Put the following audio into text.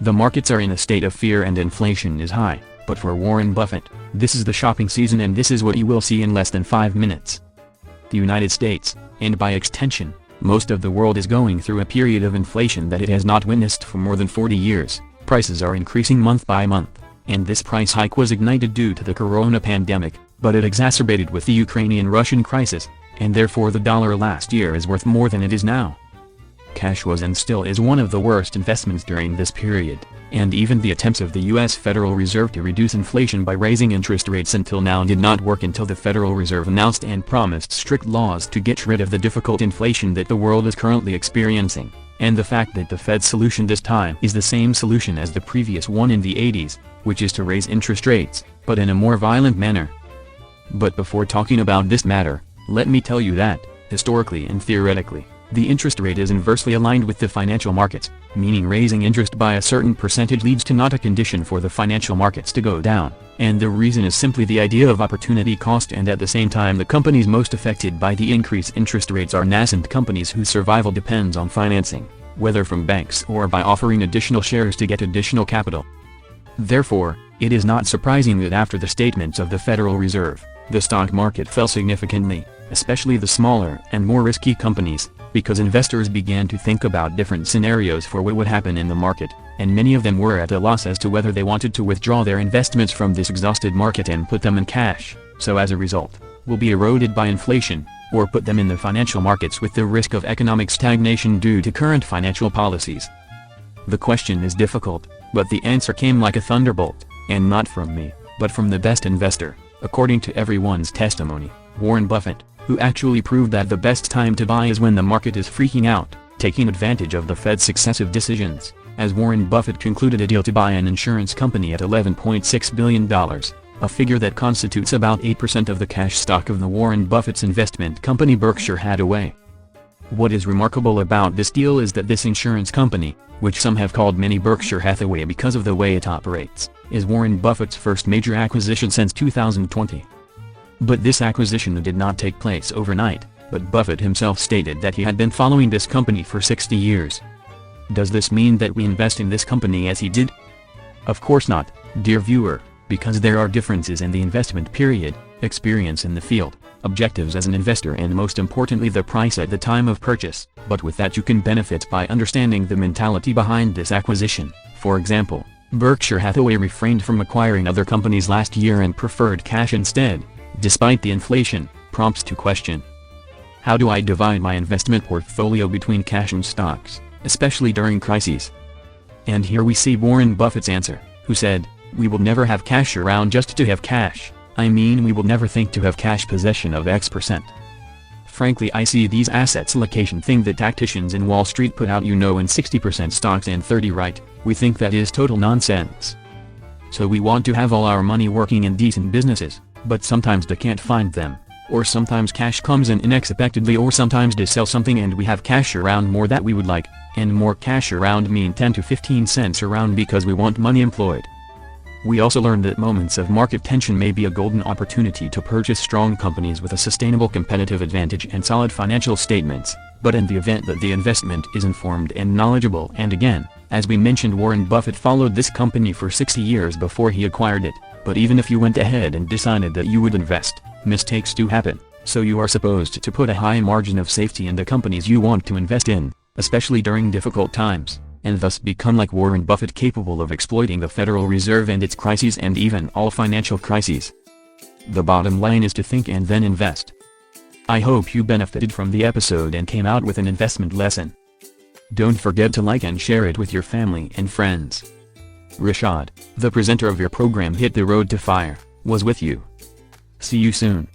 The markets are in a state of fear and inflation is high, but for Warren Buffett, this is the shopping season and this is what you will see in less than 5 minutes. The United States, and by extension, most of the world is going through a period of inflation that it has not witnessed for more than 40 years. Prices are increasing month by month, and this price hike was ignited due to the corona pandemic, but it exacerbated with the Ukrainian-Russian crisis, and therefore the dollar last year is worth more than it is now. Cash was and still is one of the worst investments during this period, and even the attempts of the U.S. Federal Reserve to reduce inflation by raising interest rates until now did not work until the Federal Reserve announced and promised strict laws to get rid of the difficult inflation that the world is currently experiencing, and the fact that the Fed's solution this time is the same solution as the previous one in the 80s, which is to raise interest rates, but in a more violent manner. But before talking about this matter, let me tell you that, historically and theoretically, the interest rate is inversely aligned with the financial markets, meaning raising interest by a certain percentage leads to not a condition for the financial markets to go down, and the reason is simply the idea of opportunity cost, and at the same time the companies most affected by the increased interest rates are nascent companies whose survival depends on financing, whether from banks or by offering additional shares to get additional capital. Therefore, it is not surprising that after the statements of the Federal Reserve, the stock market fell significantly, especially the smaller and more risky companies, because investors began to think about different scenarios for what would happen in the market, and many of them were at a loss as to whether they wanted to withdraw their investments from this exhausted market and put them in cash, so as a result, will be eroded by inflation, or put them in the financial markets with the risk of economic stagnation due to current financial policies. The question is difficult, but the answer came like a thunderbolt, and not from me, but from the best investor, according to everyone's testimony, Warren Buffett, who actually proved that the best time to buy is when the market is freaking out, taking advantage of the Fed's successive decisions, as Warren Buffett concluded a deal to buy an insurance company at $11.6 billion, a figure that constitutes about 8% of the cash stock of the Warren Buffett's investment company Berkshire Hathaway. What is remarkable about this deal is that this insurance company, which some have called mini Berkshire Hathaway because of the way it operates, is Warren Buffett's first major acquisition since 2020. But this acquisition did not take place overnight, but Buffett himself stated that he had been following this company for 60 years. Does this mean that we invest in this company as he did? Of course not, dear viewer, because there are differences in the investment period, experience in the field, objectives as an investor, and most importantly the price at the time of purchase. But with that you can benefit by understanding the mentality behind this acquisition. For example, Berkshire Hathaway refrained from acquiring other companies last year and preferred cash instead, despite the inflation. Prompts to question: how do I divide my investment portfolio between cash and stocks, especially during crises? And here we see Warren Buffett's answer, who said, "We will never have cash around just to have cash. I mean, we will never think to have cash possession of X%. Frankly, I see these assets allocation thing that tacticians in Wall Street put out, in 60% stocks and 30 right, we think that is total nonsense. So we want to have all our money working in decent businesses, but sometimes they can't find them, or sometimes cash comes in unexpectedly, or sometimes they sell something and we have cash around more that we would like, and more cash around mean 10 to 15 cents around because we want money employed." We also learned that moments of market tension may be a golden opportunity to purchase strong companies with a sustainable competitive advantage and solid financial statements, but in the event that the investment is informed and knowledgeable. And again, as we mentioned, Warren Buffett followed this company for 60 years before he acquired it, but even if you went ahead and decided that you would invest, mistakes do happen, so you are supposed to put a high margin of safety in the companies you want to invest in, especially during difficult times, and thus become like Warren Buffett, capable of exploiting the Federal Reserve and its crises and even all financial crises. The bottom line is to think and then invest. I hope you benefited from the episode and came out with an investment lesson. Don't forget to like and share it with your family and friends. Rashad, the presenter of your program Hit the Road to Fire, was with you. See you soon.